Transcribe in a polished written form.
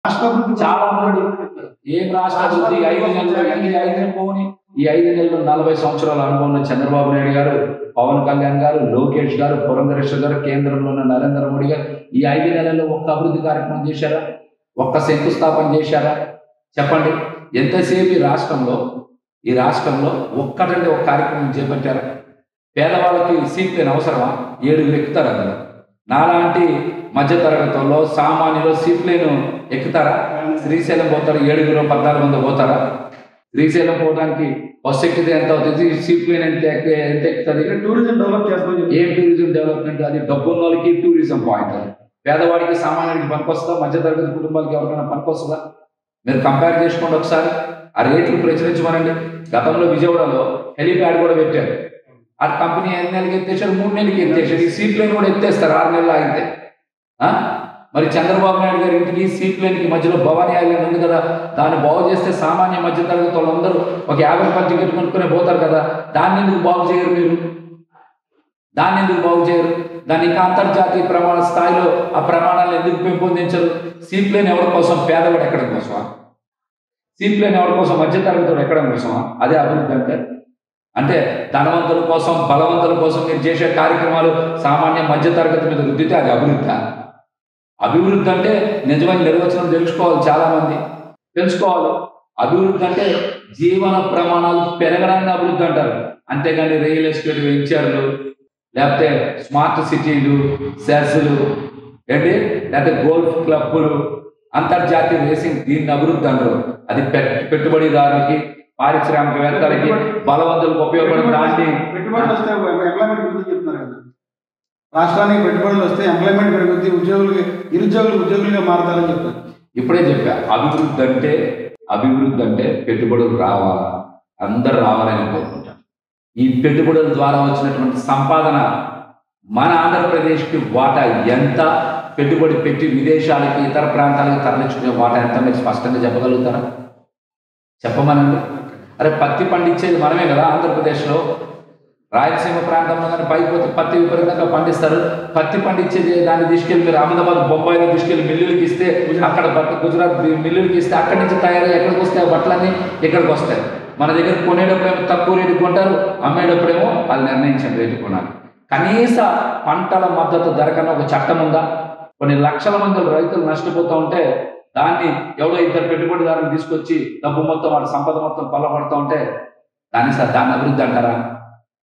చాలా మంది ఏం రాష్ట్ర అభివృద్ధి 5 నెలలు 5 పోని ఈ 5 నెలలు 40 సంవత్సరాల అనుభవం ఉన్న చంద్రబాబు నాయుడు గారు, పవన్ కళ్యాణ్ గారు, లోకేష్ గారు, పురంధరేశ్వర్ గారు, కేంద్రంలో ఉన్న నరేంద్ర మోడీ గారు ఈ 5 నెలల్లో ఒక్క అభివృద్ధి కార్యక్రమం చేశారా? ఒక్క శంకుస్థాపన చేశారా? చెప్పండి. ఎంతసేపు ఈ రాష్ట్రంలో ఒక్కటంటే ఒక కార్యక్రమం చేపట్టారా? పేదవాళ్ళకి సీట్ లేని అవసరమా? 7 ఎక్కుతారు అందులో. నాలాంటి మధ్యతరగతుల్లో సామాన్యులు సీట్ లేను ఎక్కుతారా? శ్రీశైలం పోతారు, 7 14 మంది పోతారా? శ్రీశైలం పోవడానికి బస్సు ఎక్కితే ఎంత అవుతుంది? సీట్ లేని ఎంత ఎక్కుతుంది? టూరిజం డెవలప్ చేస్తాం. ఏం టూరిజం డెవలప్మెంట్? అది డబ్బున్న వాళ్ళకి టూరిజం పాయింట్. పేదవాడికి సామాన్యుడికి పనికొస్తుందా? మధ్యతరగతి కుటుంబాలకి ఎవరికైనా పనికొస్తుందా? మీరు కంపేర్ చేసుకోండి ఒకసారి. ఆ రేట్లు ప్రచురించమనండి. గతంలో విజయవాడలో హెలిప్యాడ్ కూడా పెట్టారు. ఆ కంపెనీ 5 నెలలకి ఎత్తేసాడు, 3 నెలలకి ఎత్తేసాడు. ఈ సీట్ లైన్ కూడా ఎత్తేస్తారు 6 నెలలు ఆగితే. మరి చంద్రబాబు నాయుడు గారి ఇంటికి సీట్ లైన్కి మధ్యలో భవానీ ఐలాండ్ ఉంది కదా, దాన్ని బాగు చేస్తే సామాన్య మధ్య తరగతి వాళ్ళందరూ ఒక 50 రూపాయలు టికెట్ కొనుక్కునే పోతారు కదా. దాన్ని ఎందుకు బాగు చేయరు మీరు? దాన్ని ఇంకా అంతర్జాతీయ ప్రమాణ స్థాయిలో ఆ ప్రమాణాలను ఎందుకు పెంపొందించరు? సీట్ లైన్ ఎవరి కోసం? పేదవాడు ఎక్కడం కోసమా? సీట్ లైన్ ఎవరి కోసం? మధ్యతరగతి ఎక్కడం కోసమా? అదే అభివృద్ధి అంటే ధనవంతుల కోసం, బలవంతుల కోసం మీరు చేసే కార్యక్రమాలు సామాన్య మధ్యతరగతి మీద రుద్దితే అది అభివృద్ధి. అభివృద్ధి అంటే నిజమైన నిర్వచనం తెలుసుకోవాలి. అభివృద్ధి అంటే జీవన ప్రమాణాలు పెరగడాన్ని అభివృద్ధి అంటారు. అంతేగాని రియల్ ఎస్టేట్ వెంచర్లు, లేకపోతే స్మార్ట్ సిటీలు, సెస్లు ఏంటి, లేకపోతే గోల్ఫ్ క్లబ్బులు, అంతర్జాతీయ రేసింగ్, దీన్ని అభివృద్ధి అంటారు. అది పెట్టుబడిదారులకి, పారిశ్రామికవేత్తలకి, బలవంతులకు ఉపయోగపడే దాన్ని. పెట్టుబడులు వస్తే ఎంప్లాయ్మెంట్ గురించి చెప్తున్నారు కదా. రాష్ట్రానికి పెట్టుబడులు వస్తే ఎంప్లాయ్మెంట్ పెరుగుద్ది, నిరుద్యోగులు ఉద్యోగులుగా మారతారని చెప్తారు. ఇప్పుడే చెప్పా, అభివృద్ధి అంటే పెట్టుబడులు రావాలా, అందరు రావాలని కోరుకుంటాం. ఈ పెట్టుబడుల ద్వారా వచ్చినటువంటి సంపాదన మన ఆంధ్రప్రదేశ్కి వాటా ఎంత? పెట్టుబడి పెట్టి విదేశాలకి, ఇతర ప్రాంతాలకు తరలించుకునే వాటా ఎంత? మీరు స్పష్టంగా చెప్పగలుగుతారా? చెప్పమనండి. అరే, పత్తి పండించేది మనమే కదా ఆంధ్రప్రదేశ్లో. రాయలసీమ ప్రాంతంలో కానీ పైపోతే పత్తి విపరీతంగా పండిస్తారు. పత్తి పండించేది దాన్ని తీసుకెళ్ళి మీరు అహ్మదాబాద్, బొంబాయిలో తీసుకెళ్ళి మిల్లులకి ఇస్తే, అక్కడ గుజరాత్ మిల్లులకి ఇస్తే అక్కడి నుంచి తయారై ఎక్కడికి వస్తాయి? బట్టలన్నీ ఇక్కడికి వస్తాయి. మన దగ్గర కొనేటప్పుడేమో తక్కువ రేటుకి కొంటారు, అమ్మేటప్పుడేమో వాళ్ళు నిర్ణయించిన రేటు కొనాలి. కనీస పంటల మద్దతు ధర కన్నా ఒక చట్టం ఉందా? కొన్ని లక్షల మంది రైతులు నష్టపోతూ ఉంటే దాన్ని ఎవడో 2 పెట్టుబడిదారులు తీసుకొచ్చి డబ్బు మొత్తం, వాడి సంపద మొత్తం కొల్లబడుతూ ఉంటే దాన్ని అభివృద్ధి అంటారా?